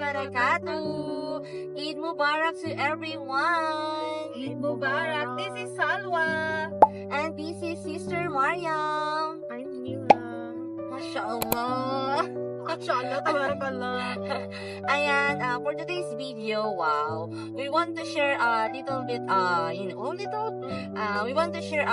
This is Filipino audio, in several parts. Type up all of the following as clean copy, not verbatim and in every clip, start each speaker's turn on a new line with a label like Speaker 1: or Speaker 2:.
Speaker 1: wabarakatuh. Eid Mubarak to everyone.
Speaker 2: Eid Mubarak. This is Salwa.
Speaker 1: And this is Sister Mariam.
Speaker 2: I'm Mira.
Speaker 1: MashaAllah.
Speaker 2: MashaAllah, tabarakallah.
Speaker 1: Ayan, for today's video, wow, we want to share a little bit, we want to share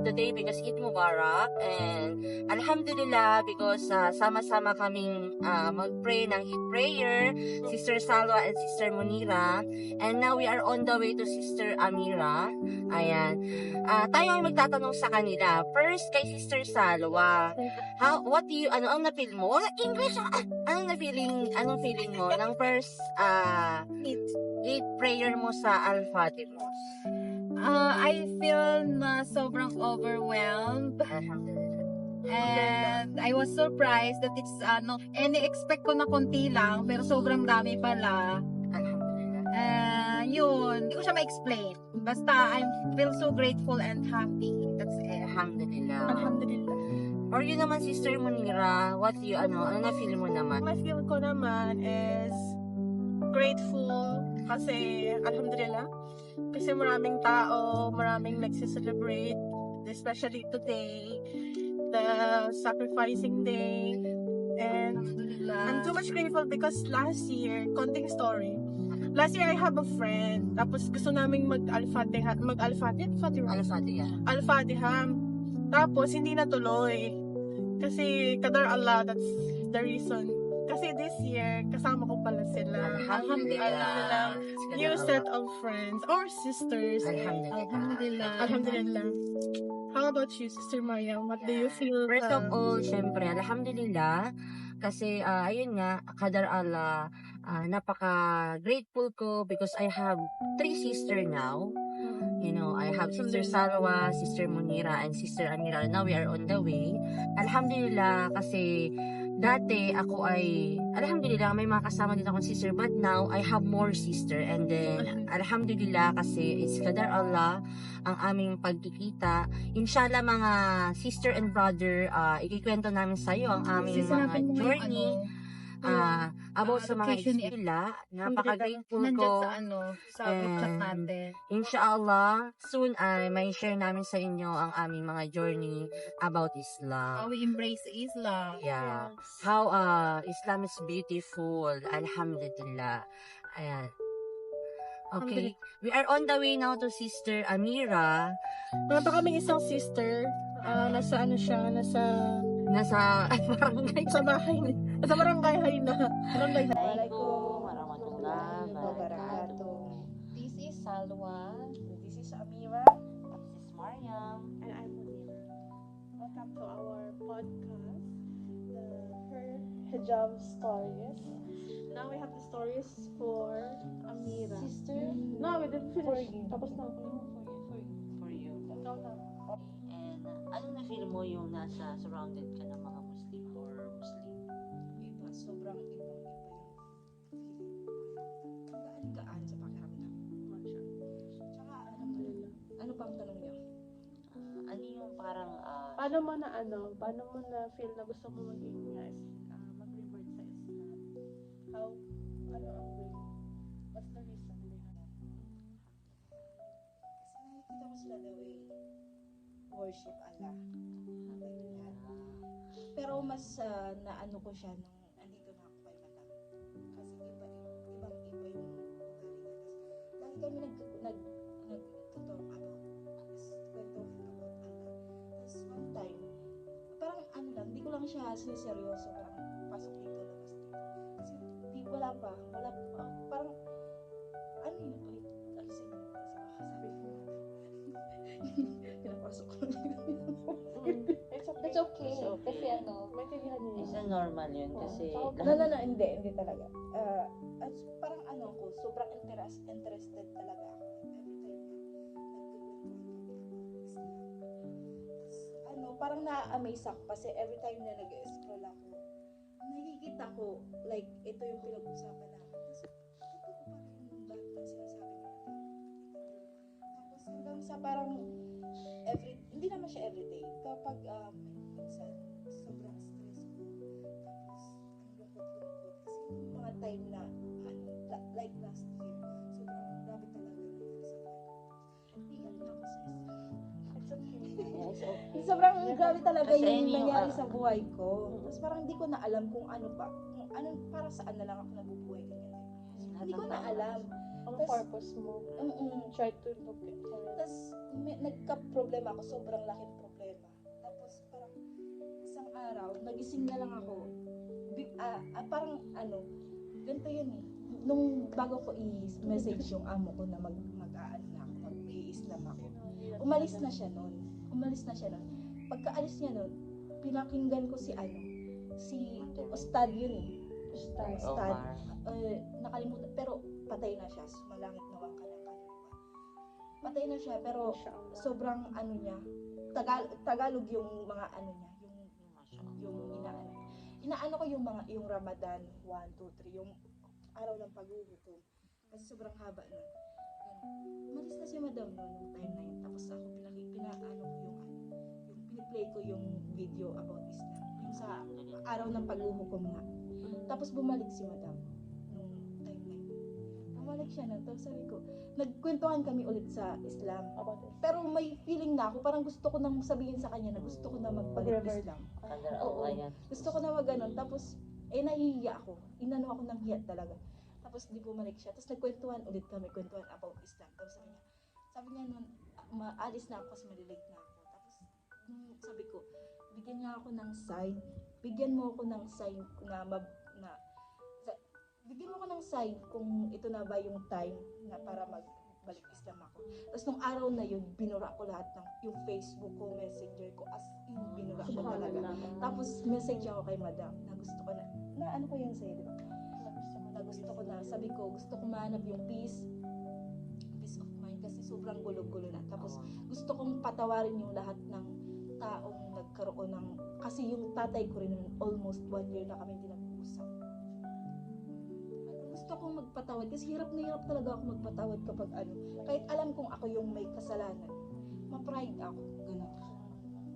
Speaker 1: today because Eid Mubarak, and Alhamdulillah because sama-sama kaming mag-pray ng Eid prayer, Sister Salwa and Sister Munira, and now we are on the way to Sister Amira. Ayan, tayo ay magtatanong sa kanila. First, kay Sister Salwa, what do you, ang na-feel mo? English, anong feeling mo ng first Eid prayer mo sa Al-Fatimah?
Speaker 2: I feel na sobrang overwhelmed.
Speaker 1: Alhamdulillah.
Speaker 2: And I was surprised that it's expect ko na konti lang pero sobrang dami pala.
Speaker 1: Alhamdulillah.
Speaker 2: Yun, hindi ko siya ma-explain. Basta I feel so grateful and happy. That's it.
Speaker 1: Alhamdulillah.
Speaker 2: Alhamdulillah.
Speaker 1: For you naman, Sister Munira, what you, ano na-feel mo naman?
Speaker 3: My feel ko naman is grateful kasi alhamdulillah kasi maraming tao, maraming nagse-celebrate, especially today, the sacrificing day, and I'm too much grateful because last year, konting story, last year I have a friend, tapos gusto naming mag-Al-Fatiha, tapos hindi natuloy. Kasi Qadar Allah, that's the reason. Kasi this year, kasama ko pala sila.
Speaker 1: Alhamdulillah.
Speaker 3: New set of friends or sisters. Alhamdulillah. How about you, Sister Mariam? What do you feel?
Speaker 1: First of all, syempre, alhamdulillah. Kasi, ayun nga, Qadar Allah, napaka-grateful ko because I have 3 sisters now. You know, I have Sister Salwa, Sister Munira, and Sister Amira. Now we are on the way. Alhamdulillah, kasi dati ako ay, alhamdulillah, may mga kasama din akong sister, but now I have more sister. And then, alhamdulillah, kasi it's Qadar Allah ang aming pagkikita. Inshallah, mga sister and brother, ikikwento namin sa iyo ang aming mga journey. About sa mga isla, napaka-grateful ko.
Speaker 2: Sa group chat natin.
Speaker 1: Inshallah, soon ay may share namin sa inyo ang aming mga journey about Islam.
Speaker 2: How we embrace Islam.
Speaker 1: Yeah. How Islam is beautiful. Alhamdulillah. Ayan. Okay. We are on the way now to Sister Amira.
Speaker 3: Meron pa kaming isang sister. Nasa
Speaker 1: barangay.
Speaker 3: sa bahay. Sa barangay na.
Speaker 1: Assalamualaikum warahmatullahi wabarakatuh.
Speaker 2: This is Salwa.
Speaker 3: This is Amira.
Speaker 1: This is Mariam.
Speaker 3: And I'm Munira. Welcome to our podcast, Her Hijab Stories. Now we have the stories for Amira.
Speaker 2: Sister.
Speaker 3: No, we didn't finish. Tapos na ako.
Speaker 1: For you.
Speaker 3: No.
Speaker 1: And ano na feel mo yung nasa surrounded ka ng mga Muslim or Muslim?
Speaker 4: Iba, sobrang ibang iba yung feeling. Gaan sa pakiramdam. Tsaka, alhamdulillah. Ano pang tanong niyo?
Speaker 1: Ano yung parang
Speaker 3: Paano mo na feel na gusto mo maging mag-revert sa Islam? How, ano ang way? What's the reason behind it?
Speaker 4: Kasi nakikita ko sila the way worship Allah. Like that. Pero mas naano ko siya nung andito na ako kay Batak. Kasi ibang iba yung ugali niya. Lagi kami nagtutalk about kwentuhan about Allah. Tapos one time, parang ano lang, hindi ko lang siya seryoso, parang pasok dito, labas dito. Kasi wala pa, parang ano yun, alisin mo kasi baka sabi mo pinapasok ko lang
Speaker 2: That's okay. Kasi
Speaker 3: maintindihan niyo
Speaker 1: It's a normal yun kasi
Speaker 4: No, hindi talaga. At parang ano ko, sobrang interested talaga ako. Every time na nagkukwentuhan kami about Islam. Parang na-amaze ako kasi every time na nag-scroll ako, nakikita ko, like, ito yung pinag-usapan namin. Tapos, ito ko parang yung lahat ng sinasabi nila. Tapos hanggang sa parang, hindi naman siya everyday. Kapag minsan, sobrang stress ko. Tapos, ang lungkot-lungkot. Kasi yung mga time na like last year. Sobrang grabe talaga nangyari sa buhay ko. Iyak na ako, sis.
Speaker 3: It's okay.
Speaker 1: Yeah, it's okay.
Speaker 4: Sobrang grabe talaga
Speaker 1: Kasi
Speaker 4: yung
Speaker 1: yun yung,
Speaker 4: nangyari sa buhay ko. Tapos parang hindi ko na alam kung ano pa, kung ano, para saan na lang ako nabubuhay ganyan. Hindi ko na alam.
Speaker 3: Ang
Speaker 4: Tas-
Speaker 3: purpose mo. Try to look it for it.
Speaker 4: Tapos nagka-problema ako, sobrang laking problema. Tapos parang isang araw, nagising na lang ako. Parang ano, ganito yun eh. Nung bago ko i-message yung amo ko na mag-aan na ako, mag-i-islam ako. Umalis na siya nun. Pagkaalis niya nun, pinakinggan ko si Ustad yun eh. Ustad.
Speaker 1: Omar.
Speaker 4: Nakalimutan, pero patay na siya. Sumalangit na wang kanyang kaluluwa. Patay na siya, pero sobrang ano niya, Tagalog yung mga ano niya, yung inaano ko yung Ramadan 1, 2, 3, yung araw ng paghuhukom. Kasi sobrang haba nun. Malis na si madam noon nung time na yun. Tapos ako piniplay ko yung video about Islam. Yung sa araw ng paghuhukom nga. Tapos bumalik si madam nung time na yun. Bumalik siya nun. Tapos sabi ko, nagkwentuhan kami ulit sa Islam. Pero may feeling na ako, parang gusto ko nang sabihin sa kanya na gusto ko na magbalik Islam.
Speaker 1: Kadar
Speaker 4: Oo.
Speaker 1: Allah yan.
Speaker 4: Gusto ko na maganon. Tapos, nahihiya ako. Inano ako ng hiya talaga. Tapos, di bumalik siya. Tapos, nagkwentuhan ulit kami. Kwentuhan about Islam. Tapos, sabi niya nun, maalis na ako kasi malilate na ako. Tapos, sabi ko, bigyan niya ako ng sign. Bigyan mo ako ng sign bigyan mo ako ng sign kung ito na ba yung time na para magbalik Islam ako. Tapos nung araw na yun, binura ko lahat ng yung Facebook ko, Messenger ko, as in, binura ko talaga. Tapos message ako kay madam na gusto ko na ano ko yun sa'yo, di ba? Na gusto ko na, sabi ko, gusto ko mahanap yung peace of mind kasi sobrang gulo-gulo na. Tapos gusto kong patawarin yung lahat ng taong nagkaroon ng, kasi yung tatay ko rin almost 1 year na kami hindi nag-uusap. Gusto kong magpatawad kasi hirap na hirap talaga ako magpatawad kapag ano, kahit alam kong ako yung may kasalanan, ma-pride ako, gano'n.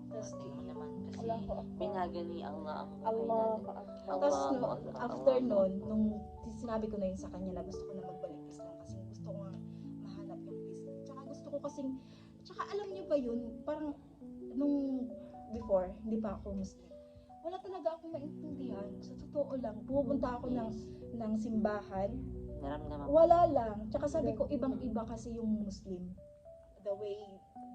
Speaker 4: Tapos
Speaker 1: Tingnan mo naman kasi
Speaker 3: Allah ko ako.
Speaker 1: binaga ni Allah ang buhay
Speaker 3: Allah
Speaker 1: natin.
Speaker 3: ko ako.
Speaker 4: Tapos
Speaker 1: Allah,
Speaker 4: no,
Speaker 1: Allah,
Speaker 4: after
Speaker 1: Allah.
Speaker 4: nun, nung sinabi ko na yun sa kanya na gusto ko na magbalik Islam kasi gusto ko nga mahanap yung peace. Tsaka gusto ko kasing, tsaka alam niyo ba yun, parang nung before, hindi pa ako Muslim, wala talaga akong maintindihan. Sa totoo lang, pupunta ako ng simbahan,
Speaker 1: Naramdaman ko.
Speaker 4: wala lang. Tsaka sabi ko, ibang-iba kasi yung Muslim. The way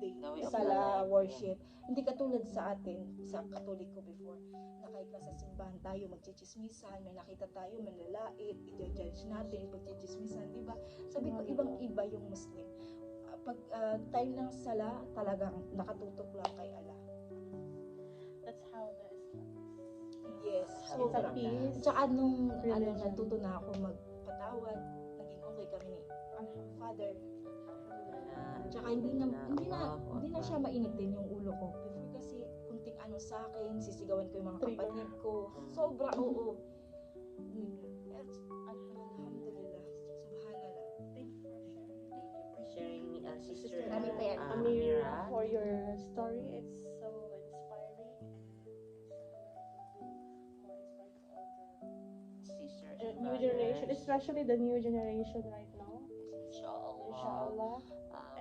Speaker 4: they
Speaker 1: The way of
Speaker 4: sala
Speaker 1: life,
Speaker 4: worship. Hindi katulad sa atin, sa Katoliko before, na kahit nasa simbahan tayo, magchichismisan, may nakita tayo, manlalait, i-judge natin, pagchichismisan, di ba? Sabi ko, ibang-iba yung Muslim. Pag time ng sala, talagang nakatutok lang kay Allah.
Speaker 3: That's how the Islam is.
Speaker 4: Yes,
Speaker 3: It's a
Speaker 4: sobrang.
Speaker 3: peace.
Speaker 4: Tsaka nung
Speaker 3: Religion.
Speaker 4: natuto na ako magpatawad, naging okay kami ni Father. Tsaka hindi na siya mainitin yung ulo ko. Before kasi kunting ano sa akin, sisigawan ko yung mga
Speaker 3: Trigger.
Speaker 4: kapatid ko. Sobra, oo. Alhamdulillah. Subhanallah.
Speaker 3: Thank you for sharing.
Speaker 1: Thank you for sharing, Sister
Speaker 4: Sister Amira.
Speaker 3: Amira, for your story. It's so inspiring and more inspiring to all
Speaker 1: sisters
Speaker 3: the
Speaker 1: and
Speaker 3: new generation,
Speaker 1: brothers.
Speaker 3: especially the new generation right now.
Speaker 1: Inshallah.
Speaker 3: Inshallah.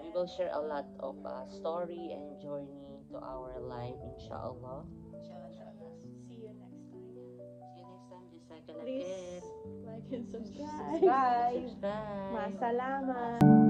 Speaker 1: We will share a lot of story and journey to our life, inshallah.
Speaker 3: Inshallah. See you next time.
Speaker 1: See you next time, just like a
Speaker 3: Please like and subscribe.
Speaker 4: Subscribe.
Speaker 1: Subscribe.
Speaker 3: Masalamat.